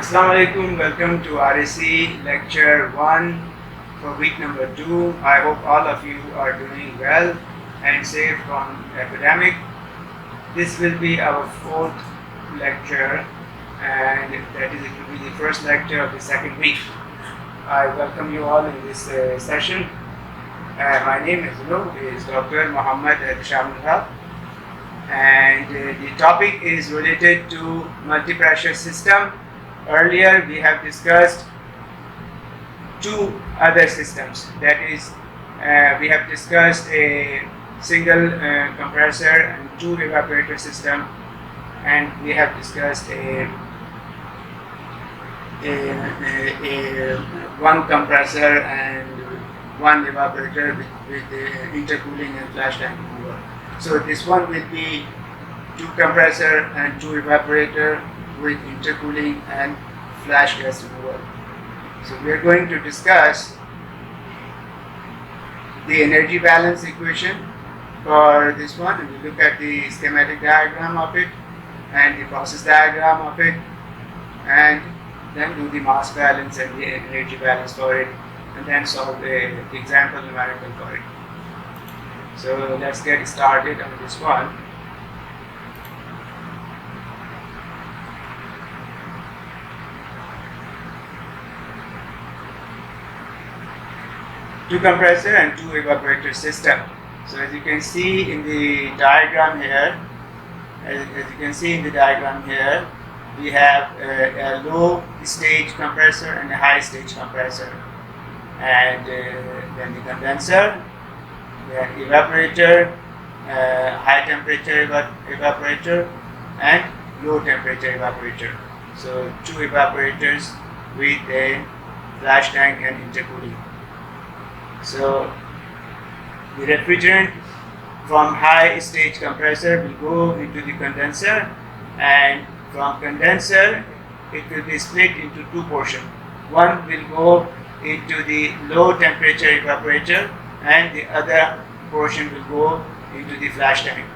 Assalamu alaikum, welcome to RSC lecture 1 for week number 2. I hope all of you are doing well and safe from epidemic. This will be our fourth lecture and that is it will be the first lecture of the second week. I welcome you all in this session. My name is Dr. Muhammad Shamul and the topic is related to multi-pressure system. Earlier we have discussed two other systems, that is we have discussed a single compressor and two evaporator system, and we have discussed a one compressor and one evaporator with intercooling and flash tank removal. So this one will be two compressor and two evaporator with intercooling and flash gas removal. So we are going to discuss the energy balance equation for this one, and we look at the schematic diagram of it and the process diagram of it, and then do the mass balance and the energy balance for it, and then solve the example numerical for it. So let's get started on this one. Two compressor and two evaporator system. So as you can see in the diagram here, we have a low stage compressor and a high stage compressor, and then the condenser, the evaporator, high temperature evaporator and low temperature evaporator. So two evaporators with a flash tank and intercooling. So the refrigerant from high stage compressor will go into the condenser, and from condenser it will be split into two portions. One will go into the low temperature evaporator and the other portion will go into the flash tank.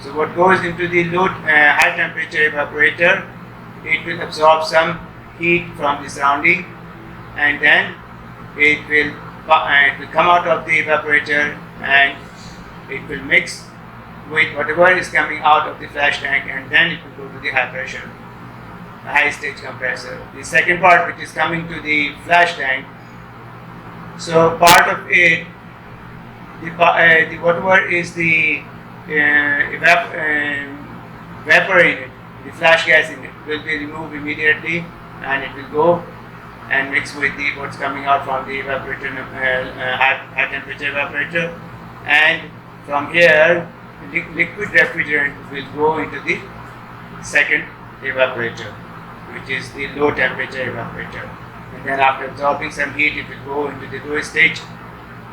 So what goes into the high temperature evaporator, it will absorb some heat from the surrounding, and then it will come out of the evaporator and it will mix with whatever is coming out of the flash tank, and then it will go to the high pressure, high stage compressor. The second part, which is coming to the flash tank, so part of it, the whatever is the vapor in it, the flash gas in it, will be removed immediately, and it will go and mix with the what's coming out from the evaporator, high temperature evaporator, and from here liquid refrigerant will go into the second evaporator, which is the low temperature evaporator, and then after absorbing some heat it will go into the low stage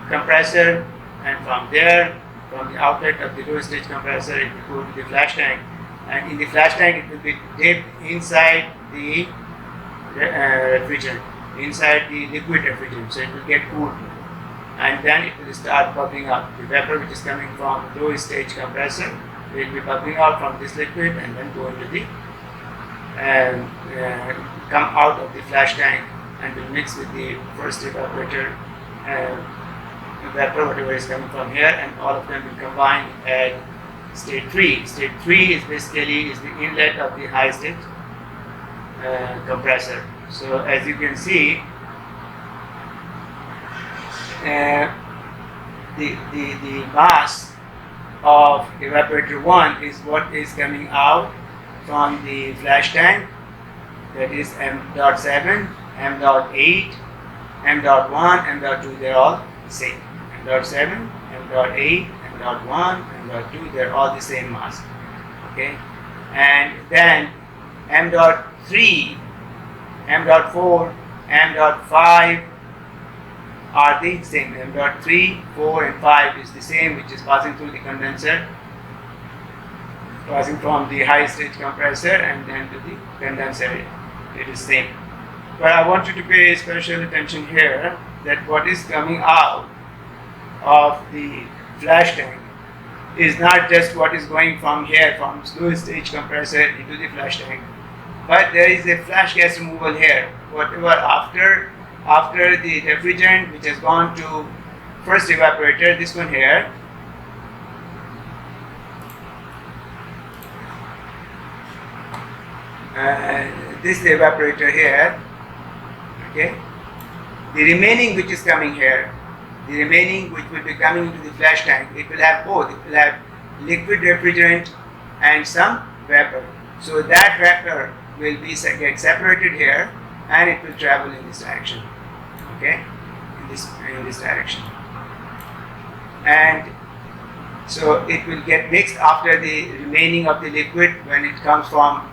compressor, and from there, from the outlet of the low stage compressor, it will go to the flash tank, and in the flash tank it will be dipped inside the refrigerant, inside the liquid refrigerant, so it will get cooled, and then it will start bubbling up. The vapor which is coming from low stage compressor will be bubbling out from this liquid and then go into the come out of the flash tank and will mix with the first evaporator vapor, whatever is coming from here, and all of them will combine at state 3. State 3 is basically the inlet of the high stage compressor. So as you can see, the mass of evaporator 1 is what is coming out from the flash tank, that is m.7, m.8, m.1, m.2, they're all the same. m.7, m.8, m.1, m.2, they're all the same mass. Okay, and then m.3, m.4, m.5 are the same. m.3, 4 and 5 is the same, which is passing through the condenser, passing from the high stage compressor and then to the condenser. It is same. But I want you to pay special attention here that what is coming out of the flash tank is not just what is going from here, from low stage compressor into the flash tank, but there is a flash gas removal here. Whatever after the refrigerant which has gone to first evaporator, this one here, this is the evaporator here, okay. The remaining which is coming here, the remaining which will be coming into the flash tank, it will have both. It will have liquid refrigerant and some vapor. So that vapor will be get separated here, and it will travel in this direction, okay, in this direction. And so it will get mixed after the remaining of the liquid when it comes from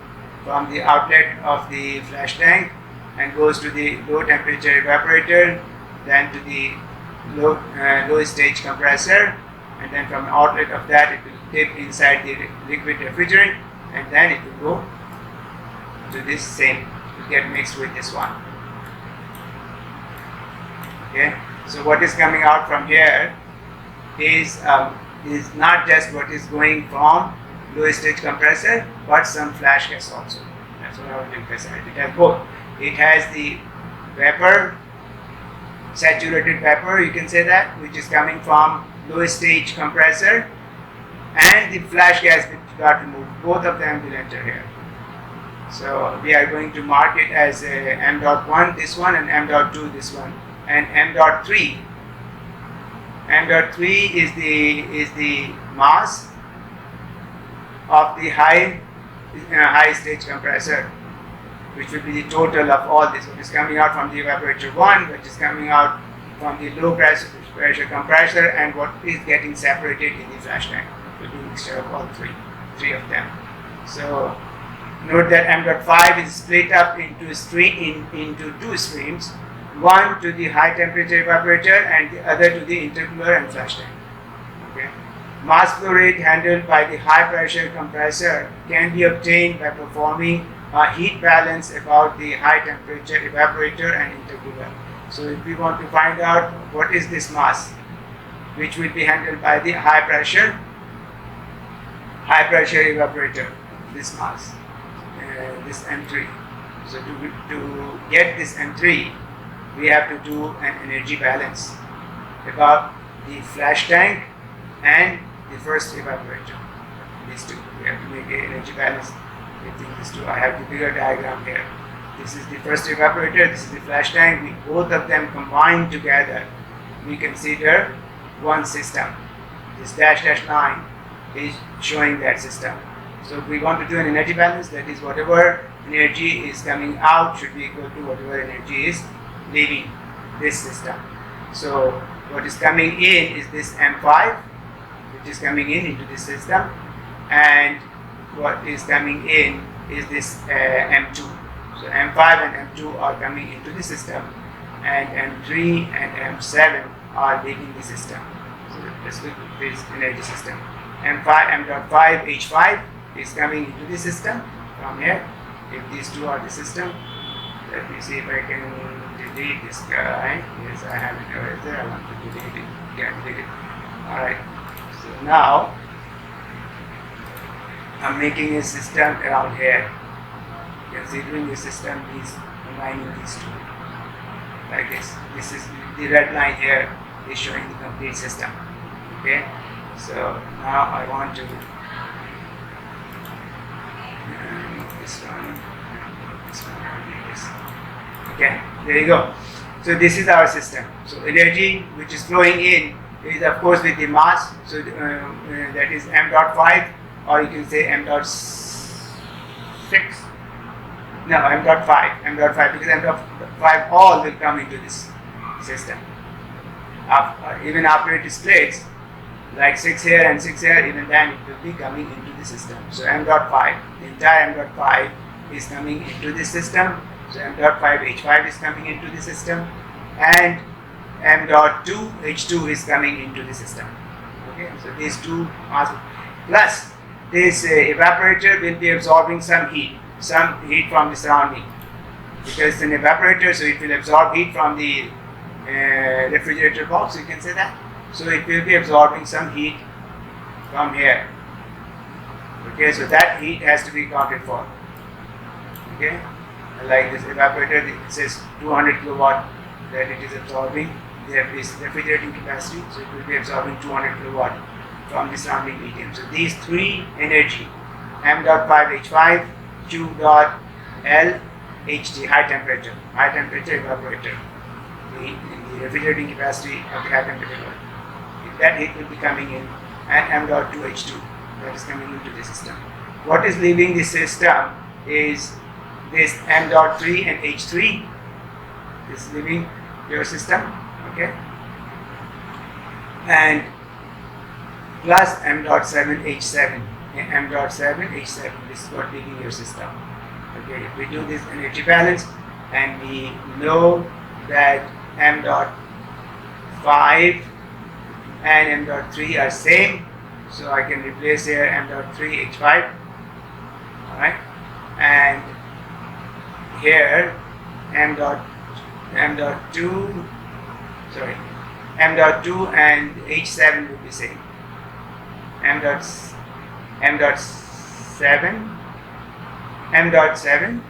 the outlet of the flash tank and goes to the low temperature evaporator, then to the low stage compressor, and then from the outlet of that it will dip inside the liquid refrigerant, and then it will go to this same, it will get mixed with this one. Okay, so what is coming out from here is not just what is going from low stage compressor, but some flash gas also. That's what I want to emphasize. It has both. It has the vapor, saturated vapor, you can say that, which is coming from low stage compressor, and the flash gas which got removed. Both of them will enter here. So we are going to mark it as M.1 this one, and M.2 this one, and M.3. M.3 is the mass of the high stage compressor, which will be the total of all this. What is coming out from the evaporator 1, which is coming out from the low pressure compressor, and what is getting separated in the flash tank. It will be a mixture of all three of them. So note that M.5 is split up into two streams, one to the high temperature evaporator and the other to the intercooler and flash tank. Okay. Mass flow rate handled by the high pressure compressor can be obtained by performing a heat balance about the high temperature evaporator and intercooler. So if we want to find out what is this mass which will be handled by the high pressure evaporator, this mass, this M3. So to get this M3, we have to do an energy balance about the flash tank and the first evaporator. These two, we have to make an energy balance between these two. I have the bigger diagram here. This is the first evaporator, this is the flash tank. Both of them combined together, we consider one system. This dash line is showing that system. So if we want to do an energy balance, that is whatever energy is coming out should be equal to whatever energy is leaving this system. So what is coming in is this M5, which is coming into this system, and what is coming in is this M2. So M5 and M2 are coming into the system, and M3 and M7 are leaving the system. So let's look at this energy system. M.5 H5 is coming into the system from here. If these two are the system, let me see if I can delete this guy. Yes, I have it right there. I want to delete it. Yeah, delete it. Alright. So now I'm making a system around here. Considering the system is combining these two. Like this. This is the red line here is showing the complete system. Okay? So now I want to this one, this. Okay, there you go. So this is our system. So energy which is flowing in is of course with the mass. So that is M.5, or you can say M.6. No, M.5 because M.5 all will come into this system. Even after it splits, like 6 here and 6 here, even then it will be coming into the system. So M.5, the entire M.5 is coming into the system. So M.5 H5 is coming into the system, and M.2 H2 is coming into the system. Okay, so these two are plus this evaporator will be absorbing some heat from the surrounding, because it's an evaporator, so it will absorb heat from the refrigerator box, you can say that. So it will be absorbing some heat from here. Okay, so that heat has to be accounted for. Okay, like this evaporator, it says 200 kilowatt that it is absorbing. There is refrigerating capacity, so it will be absorbing 200 kilowatt from the surrounding medium. So these three energy, M.5H5, Q.L, HT, high temperature evaporator, the refrigerating capacity of the high temperature, that heat will be coming in, and M.2H2 that is coming into the system. What is leaving the system is this M.3 and H3 is leaving your system, okay, and plus M.7 H7 and M.7 H7, this is what leaving your system. Okay, if we do this energy balance and we know that M.5 and M.3 are same, so I can replace here M.3 H5, alright, and here M.2 and H7 will be same. M.7,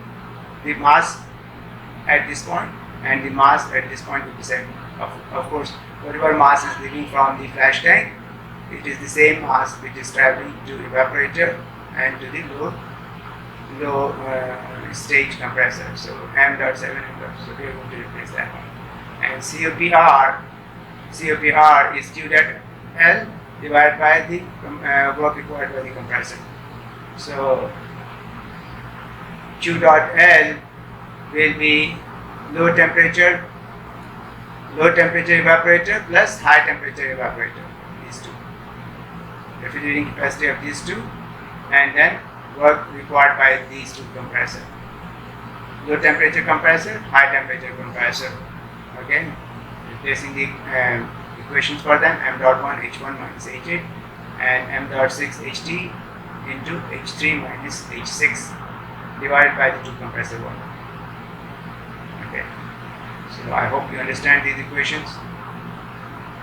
the mass at this point and the mass at this point will be same. Of course, whatever mass is leaving from the flash tank, it is the same mass which is traveling to evaporator and to the low stage compressor. So M.7, so we are going to replace that one. And COPR is Q.L divided by the work required by the compressor. So Q.L will be low temperature evaporator plus high temperature evaporator, these two, refrigerating capacity of these two, and then work required by these two compressor. Low temperature compressor, high temperature compressor. Okay, replacing the equations for them, M.1 H1 minus H8 and M.6 HT into H3 minus H6 divided by the two compressor work. Okay, so I hope you understand these equations.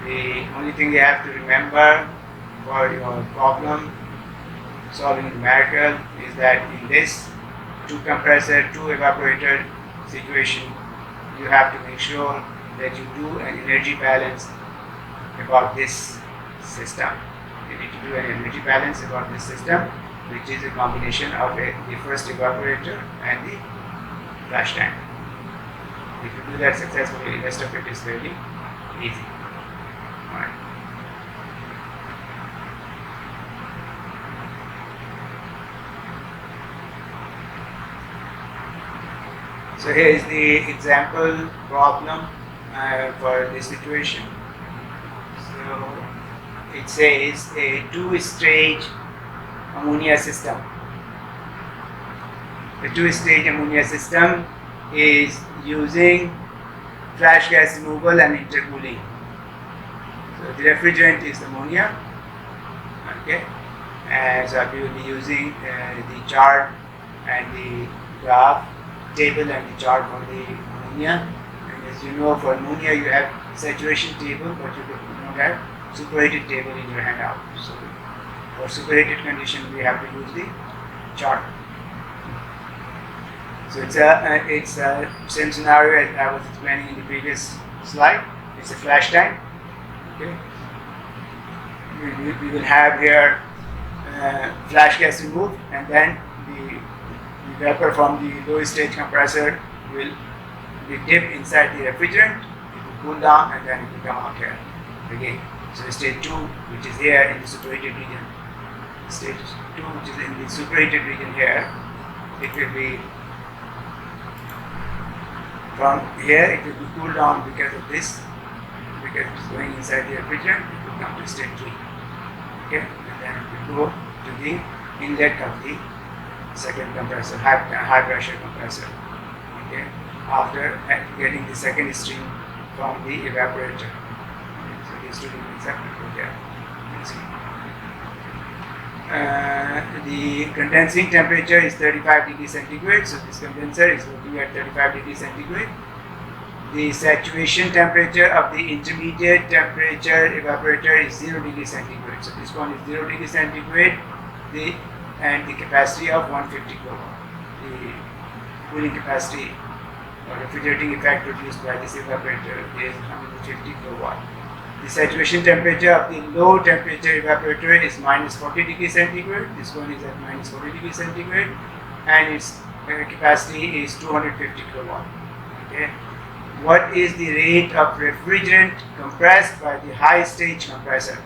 The only thing you have to remember for your problem solving numerical is that in this two compressor, two evaporator situation, you have to make sure that you do an energy balance about this system. You need to do an energy balance about this system, which is a combination of the first evaporator and the flash tank. If you do that successfully, the rest of it is very easy. Alright. So here is the example problem for this situation. So it says a two-stage ammonia system. The two-stage ammonia system is using flash gas removal and intercooling. So the refrigerant is ammonia. Okay, and so we will be using the chart and the graph table and the chart for the ammonia. And as you know, for ammonia you have saturation table, but you do not have superheated table in your handout. So for superheated condition, we have to use the chart. So it's a same scenario as I was explaining in the previous slide. It's a flash tank. Okay, we will have here flash gas removed, and then the vapor from the low stage compressor will be dipped inside the refrigerant. It will cool down, and then it will come out here again. So stage 2, which is here in the superheated region, stage 2, which is in the superheated region here, it will be from here, it will be cooled down because of this, because it's going inside the refrigerant. It will come to stage 3. Okay, and then it will go to the inlet of the second compressor, high pressure compressor. Okay, after getting the second stream from the evaporator. Okay, so these two will be separate here. The condensing temperature is 35 degrees centigrade, so this condenser is working at 35 degrees centigrade. The saturation temperature of the intermediate temperature evaporator is 0 degrees centigrade. So this one is 0 degrees centigrade, and the capacity of 150 kilowatt. cooling capacity or refrigerating effect produced by this evaporator is 150 kilowatt. The saturation temperature of the low temperature evaporator is minus 40 degrees centigrade. This one is at minus 40 degrees centigrade, and its capacity is 250 kilowatt. Okay. What is the rate of refrigerant compressed by the high stage compressor?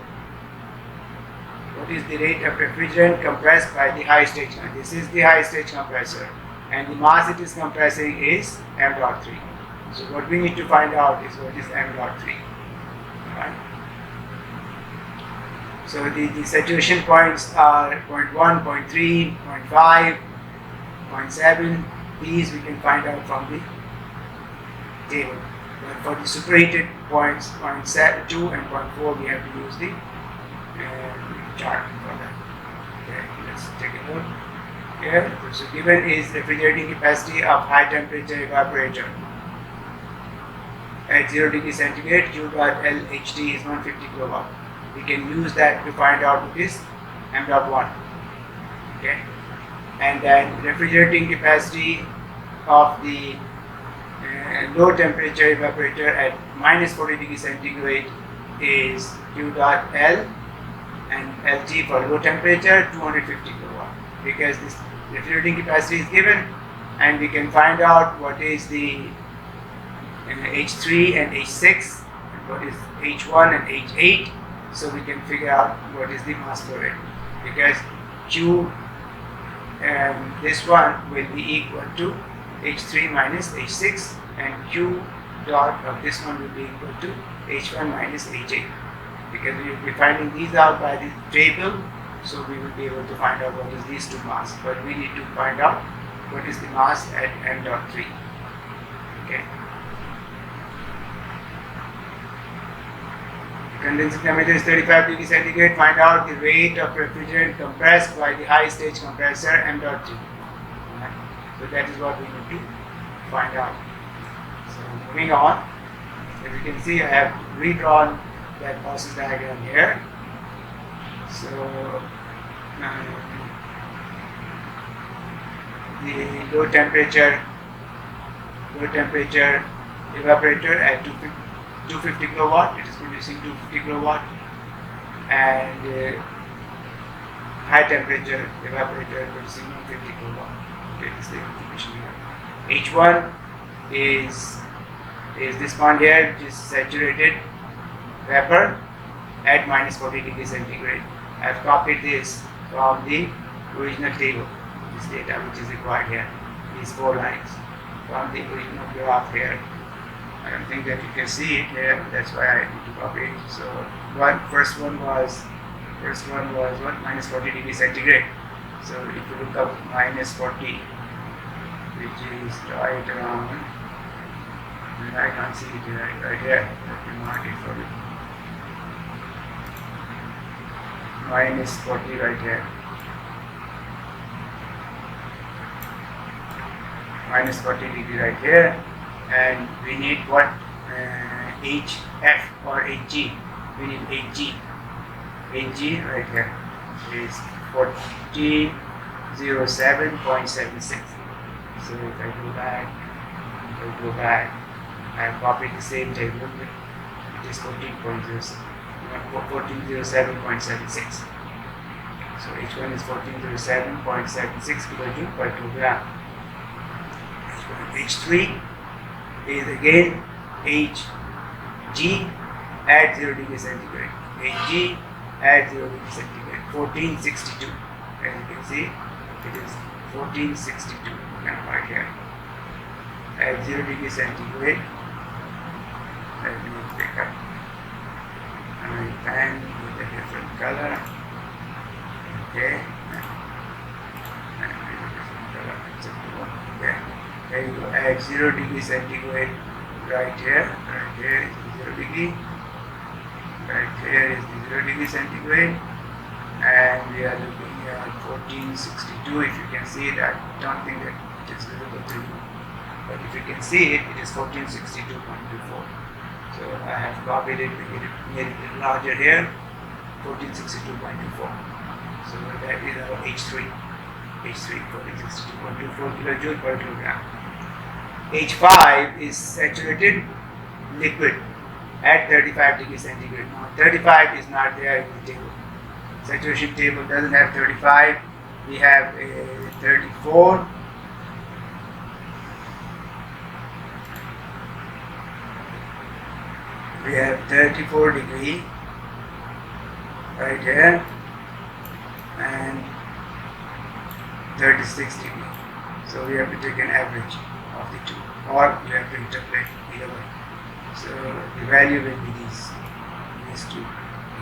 What is the rate of refrigerant compressed by the high stage compressor? This is the high stage compressor, and the mass it is compressing is m.3. So what we need to find out is what is m.3. Right. So the saturation points are 0.1, 0.3, 0.5, 0.7. These we can find out from the table. But for the superheated points 0.2 and 0.4, we have to use the chart for that. Okay, let's take a look. Here, so given is refrigerating capacity of high temperature evaporator at 0 degree centigrade. Q dot LHD is 150 kilowatt. We can use that to find out what is m.1. Okay, and then refrigerating capacity of the low temperature evaporator at minus 40 degree centigrade is Q dot L, and LT for low temperature 250 kilowatt, because this refrigerating capacity is given, and we can find out what is the H3 and H6, and what is H1 and H8, so we can figure out what is the mass flow rate, because Q this one will be equal to H3 minus H6, and Q dot of this one will be equal to H1 minus H8, because we will be finding these out by the table, so we will be able to find out what is these two mass, but we need to find out what is the mass at m.3. Okay. Condensing temperature is 35 degrees centigrade. Find out the rate of refrigerant compressed by the high stage compressor m.3. Right. So that is what we need to find out. So moving on, as you can see, I have redrawn that process diagram here. So the low temperature evaporator at 250 kilowatt, it is producing 250 kilowatt, and high temperature evaporator producing 150 kilowatt. Okay, this is the information here. H1 is this one here, which is saturated vapor at minus 40 degrees centigrade. I have copied this from the original table, this data which is required here, these 4 lines from the original graph here. I don't think that you can see it here, that's why I need to copy it. So first one was what? Minus 40 degrees centigrade. So if you look up minus 40, which is right around, and I can't see it right here, let me mark it for you. Minus 40 right here. Minus 40 degree right here, and we need what? HF or HG. We need HG. HG right here is 1407.76. So if I go back, I have copied the same table. It is 1407.76. So H1 is 1407.76 kilojoule per kilogram. H3 is again Hg at 0 degree centigrade. Hg at 0 degree centigrade. 1462. As you can see, it is 1462 right here. At 0 degree centigrade. Let me pick up my pen with a different color. Okay. Okay. There you go. At 0 degree centigrade, right here is 0 degree. Right here is the 0 degree centigrade, and we are looking at 1462. If you can see it, I don't think that it is visible to you, but if you can see it, it is 1462.24. So I have copied it, made it larger here, 1462.24. So that is our H3. H3 1462.24 kilojoule per kilogram. H5 is saturated liquid at 35 degrees centigrade. Now 35 is not there in the table. Saturation table doesn't have 35. We have 34. We have 34 degree right here and 36 degree. So we have to take an average of the two, or you have to interpolate either way. So the value will be these two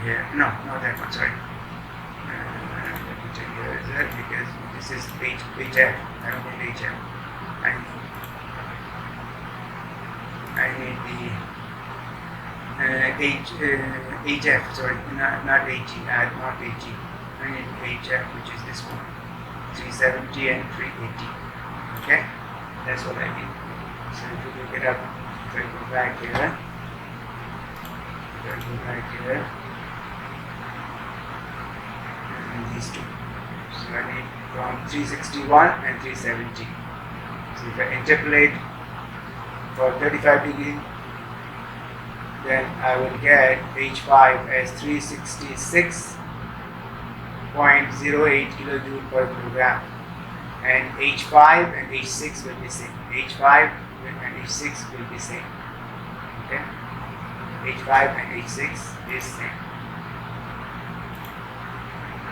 here. No, not that one, sorry. Let me check here that because this is HF. I don't need HF. I need the HF, sorry, not HG, not HG. I need HF, which is this one, 370 and 380. Okay, that's what I need. So if you look it up, if I go back here, and these two. So I need from 361 and 370. So if I interpolate for 35 degree, then I will get H5 as 366.08 kilojoule per kilogram, and H5 and H6 will be same. H5 and H6 will be same. Okay, H5 and H6 is same.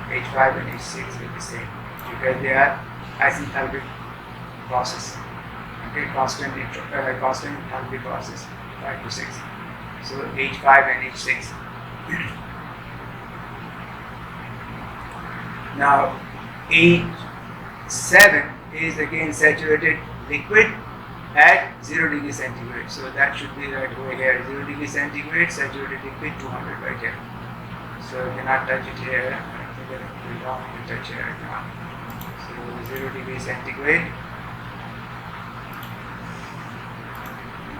H5 and H6 will be same because they are isenthalpic process. Okay, constant enthalpy process, 5 to 6. So H5 and H6. Now H7 is again saturated liquid at 0 degree centigrade. So that should be right over here. 0 degree centigrade, saturated liquid 200 right here. So you cannot touch it here. I think that we don't need to touch it right now. So 0 degree centigrade.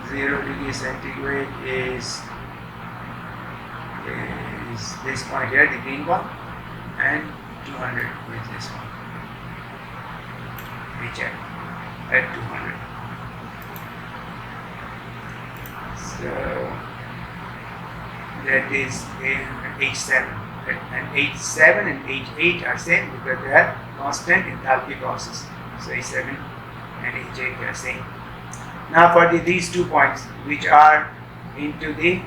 0 degree centigrade is this point here, the green one, and 200 is this one. We check at 200. So that is H7. And H7 and H8 are same because they are constant enthalpy process. So H7 and H8 are same. Now for these 2 points which are into the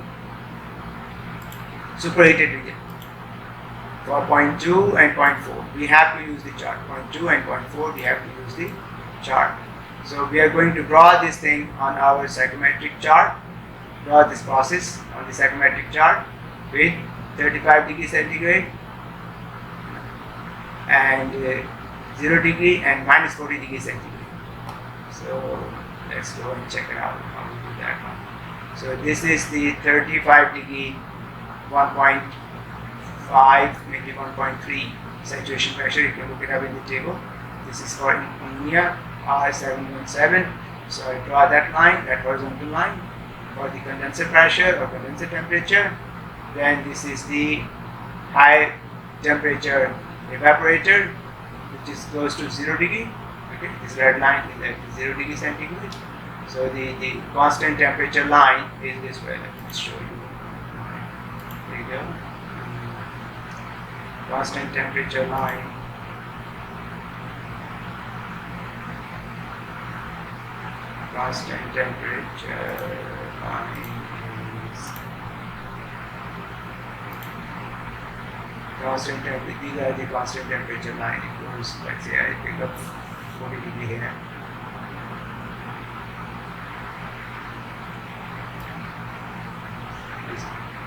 superheated region, for point 2 and point 4 we have to use the chart. Point 2 and point 4 we have to use the chart. So we are going to draw this thing on our psychometric chart, draw this process on the psychometric chart with 35 degree centigrade and 0 degree and minus 40 degree centigrade. So let's go and check it out how we do that one. So this is the 35 degree 1.5 maybe 1.3 saturation pressure. You can look it up in the table. This is for ammonia R717. So I draw that line, that horizontal line for the condenser pressure or condenser temperature. Then this is the high temperature evaporator, which is close to 0 degree. Okay, this red line is at 0 degree centigrade. So the constant temperature line is this way. Let me show you. There you go. Constant temperature line. Constant temperature line is constant temperature. These are the constant temperature line. It goes, let's say I pick up 40 degree here.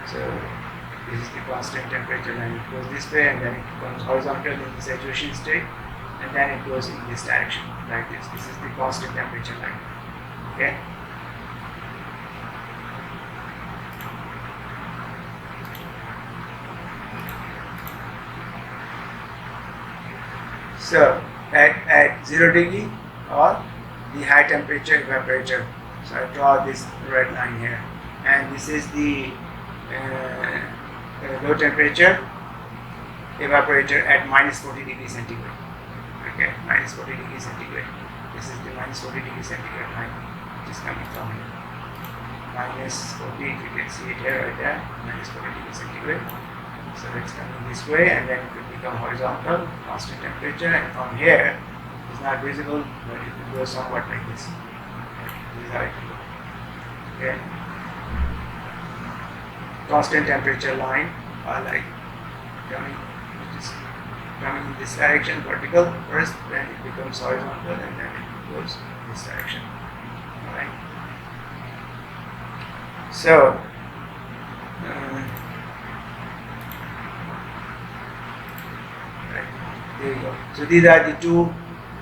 So this is the constant temperature line. It goes this way and then it comes horizontal in the saturation state and then it goes in this direction like this. This is the constant temperature line. Okay. So at 0 degree or the high temperature evaporator. So I draw this red line here, and this is the low temperature evaporator at minus 40 degrees centigrade. Okay. minus 40 degrees centigrade. This is the minus 40 degrees centigrade line which is coming from here. Minus 40, if you can see it here right there, minus 40 degrees centigrade. So it's coming this way and then it will become horizontal, constant temperature, and from here it's not visible but it will go somewhat like this. This is how it will go. Okay. Constant temperature line are like coming in this direction, vertical first, then it becomes horizontal and then it goes in this direction. Alright. So there you go. So these are the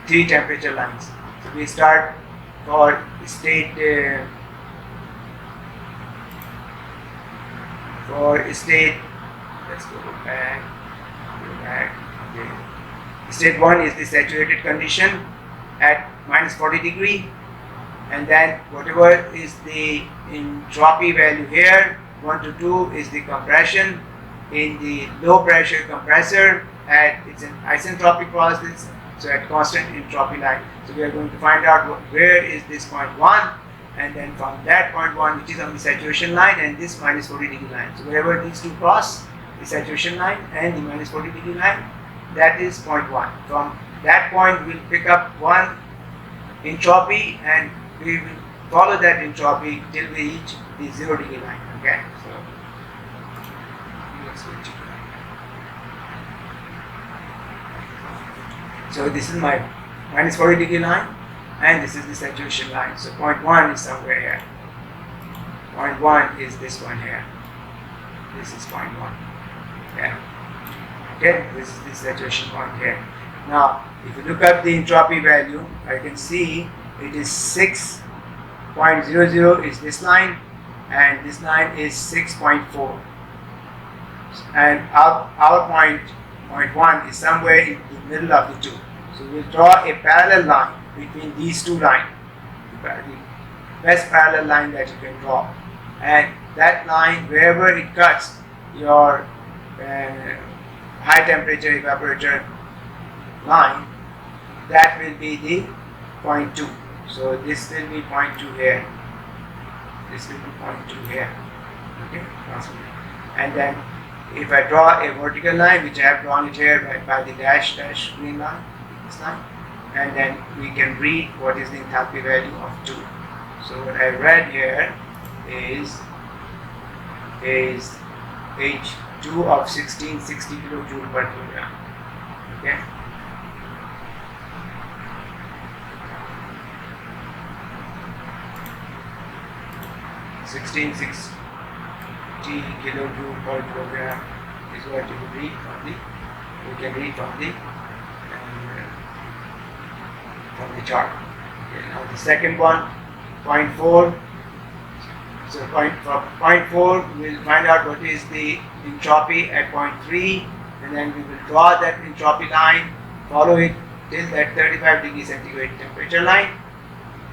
three temperature lines. So we start for state let's go back. Okay. State 1 is the saturated condition at minus 40 degree, and then whatever is the entropy value here, 1 to 2 is the compression in the low pressure compressor at it's an isentropic process, so at constant entropy line. So we are going to find out where is this point 1, and then from that point 1 which is on the saturation line and this minus 40 degree line. So wherever these two cross, the saturation line and the minus 40 degree line, that is point 1. From that point we'll pick up one entropy and we will follow that entropy till we reach the 0 degree line. Okay, so let's switch it. So this is my minus 40 degree line and this is the saturation line. So point 1 is somewhere here. Point 1 is this one here. This is point 1. Yeah. Okay, this is the saturation point here. Now, if you look at the entropy value, I can see it is 6.00 is this line, and this line is 6.4. And our point 1 is somewhere in the middle of the two. So we'll draw a parallel line between these two lines, the best parallel line that you can draw. And that line, wherever it cuts your high temperature evaporator line, that will be the point 2. So this will be point 2 here. This will be point 2 here. Okay, and then if I draw a vertical line, which I have drawn it here by the dash green line, this line, and then we can read what is the enthalpy value of 2. So what I read here is H2 of 1660 kilojoule per kilogram. Okay. (1660 kilojoule per kilogram) is what you will read from the. You can read from the chart. Okay, now the second one, 0.4. So point 4, we will find out what is the entropy at point 3, and then we will draw that entropy line, follow it till that 35 degree centigrade temperature line,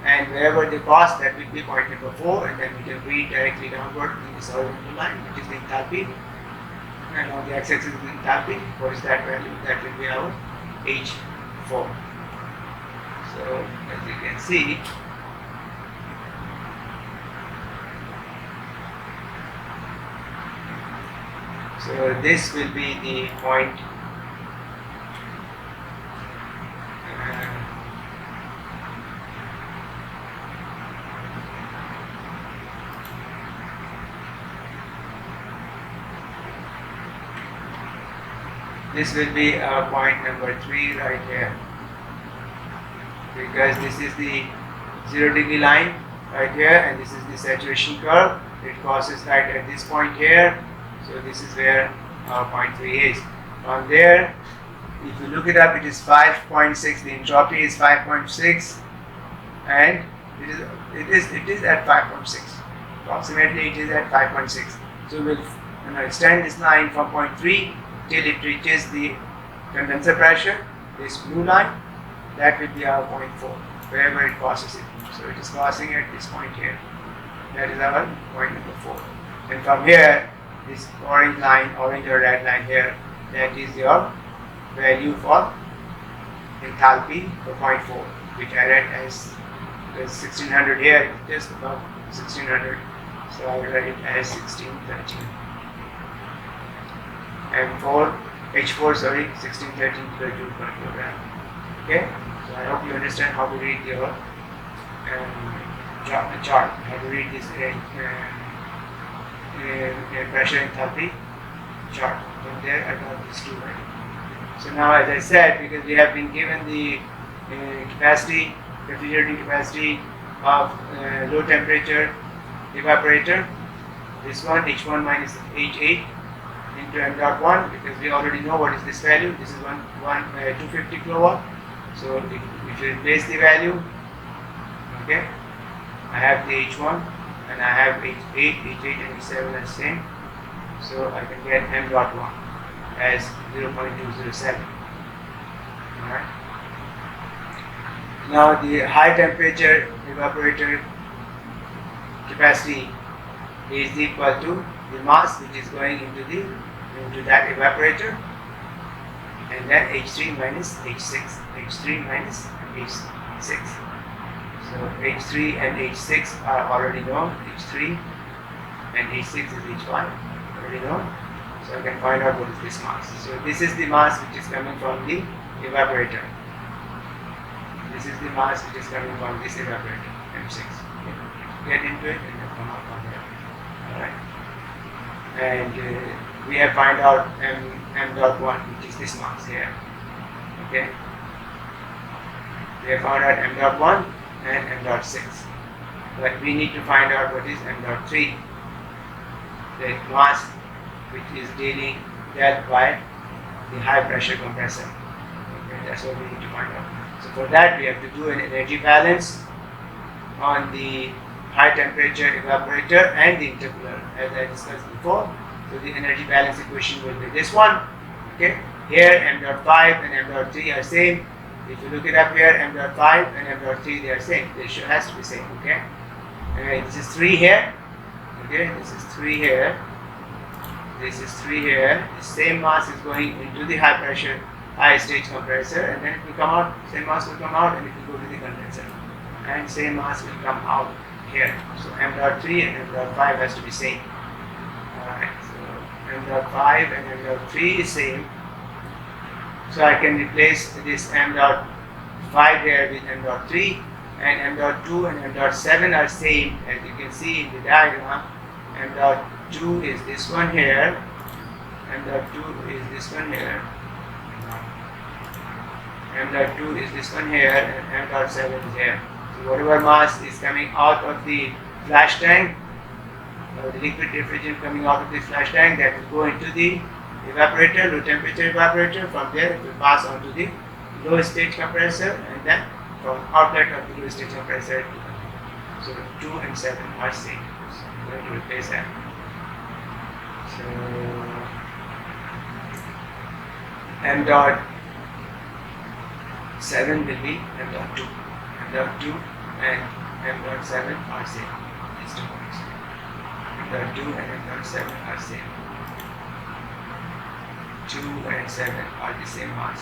and wherever they cross, that will be point number 4, and then we can read directly downward in this horizontal line, which is the enthalpy, and on the x-axis is the enthalpy. What is that value? That will be our H4. So as you can see, so this will be the point this will be our point number 3 right here, because this is the 0 degree line right here and this is the saturation curve. It crosses right at this point here. So this is where our point 3 is. From there, if you look it up, it is 5.6. The entropy is 5.6, and it is at 5.6. Approximately, it is at 5.6. So we'll extend this line from point 3 till it reaches the condenser pressure. This blue line, that will be our point 4, wherever it crosses it. So it is crossing at this point here. That is our point number 4. And from here, this orange line, orange or red line here, that is your value for enthalpy for point 4, which I read as 1600 here, just about 1600, so I will write it as 1613. M4, H4, sorry, 1613 kilojoule per kilogram. Okay, so I hope you understand how to read your chart, how to read this pressure enthalpy chart. From there, I got this 2 value. So now, as I said, because we have been given the capacity, refrigerating capacity of low temperature evaporator, this one H1 minus H8 into m dot 1, because we already know what is this value. This is 250 kilowatt. So if you replace the value, okay, I have the H1 and I have H8 and H7 are the same. So I can get m dot 1 as 0.207. Alright. Now the high temperature evaporator capacity is equal to the mass which is going into that evaporator, and then H3 minus H6, H3 minus H6. So H3 and H6 are already known. H3 and H6 is H1 already known. So I can find out what is this mass. So this is the mass which is coming from the evaporator. This is the mass which is coming from this evaporator, M6. Okay. Get into it and then come out from there. Alright. And we have found out m dot 1, which is this mass here. Okay. We have found out m dot 1 and m dot 6. But we need to find out what is m dot 3. The mass which is dealt by the high pressure compressor. Okay, that's what we need to find out. So for that we have to do an energy balance on the high temperature evaporator and the intercooler, as I discussed before. So the energy balance equation will be this one. Okay, here m dot 5 and m dot 3 are same. If you look it up here, m dot 5 and m dot 3 they are same. They should has to be same. Okay, this is 3 here. Okay, this is 3 here. This is 3 here. The same mass is going into the high pressure, high stage compressor, and then it will come out. Same mass will come out, and it will go to the condenser, and same mass will come out here. So m dot 3 and m dot 5 has to be same. Alright, so m dot 5 and m dot 3 is same. So I can replace this m dot 5 here with m dot 3, and m dot 2 and m dot 7 are same, as you can see in the diagram. M dot 2 is this one here, m dot 2 is this one here, m dot 2 is this one here, and m dot 7 is here. So whatever mass is coming out of the flash tank, or the liquid refrigerant coming out of this flash tank, that will go into the evaporator, low temperature evaporator. From there it will pass on to the low stage compressor, and then from outlet of the low stage compressor to, so 2 and 7 are same. So I'm going to replace that. So m dot 7 will be m dot 2. M dot 2 and m dot 7 are same. These 2 points. M dot 2 and m dot 7 are same. 2 and 7 are the same mass.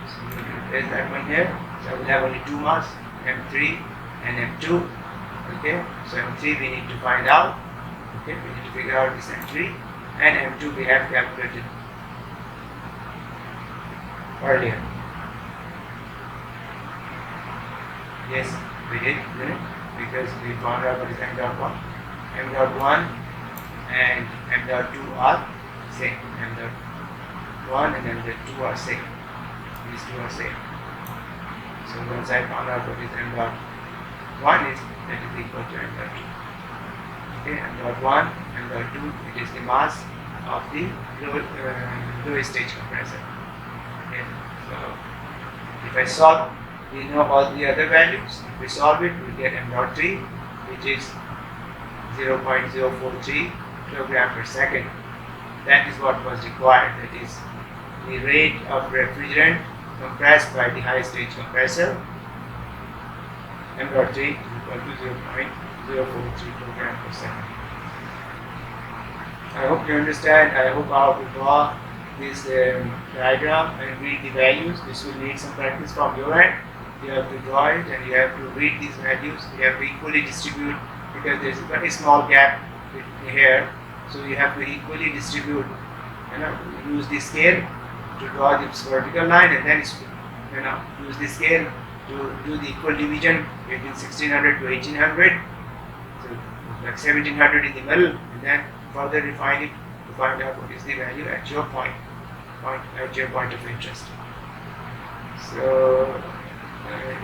So we will replace that one here. So I will have only 2 mass, M3 and M2. Okay, so M3 we need to find out. Okay, we need to figure out this M3, and M2 we have calculated earlier. Yes, we did, didn't it? Because we found out what is m dot 1. M dot 1 and m dot 2 are same. M dot 1 and m dot 2 are same. These 2 are same. So once I found out what is m dot 1 is, that is equal to m dot 2. Okay, m dot 1, m dot 2, it is the mass of the low stage compressor. Okay, so if I solve, we know all the other values. If we solve it, we get m dot 3, which is 0.043 kilogram per second. That is what was required. That is the rate of refrigerant compressed by the high stage compressor. M dot 3 is equal to 0.043 kilogram per second. I hope you understand. I hope our draw this diagram and read the values. This will need some practice from your end. You have to draw it and you have to read these values. You have to equally distribute because there is a very small gap here. So you have to equally distribute. Use the scale to draw this vertical line, and then use the scale to do the equal division between 1600 to 1800. So like 1700 in the middle, and then further refine it to find out what is the value at your point of interest. So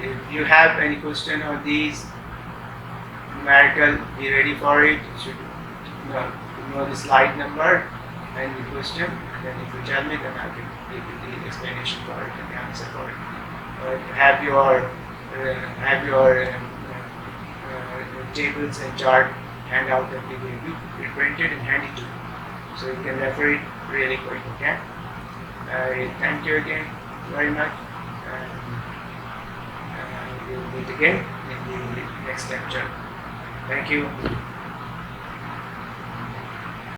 if you have any question on these numerical, be ready for it. You should know the slide number and the question. Then if you tell me, then I can give you the explanation for it and the answer for it. Have your tables and chart handout that will be printed and handed to you, so you can refer it really quick. Okay. Thank you again very much. We'll meet again in the next lecture. Thank you.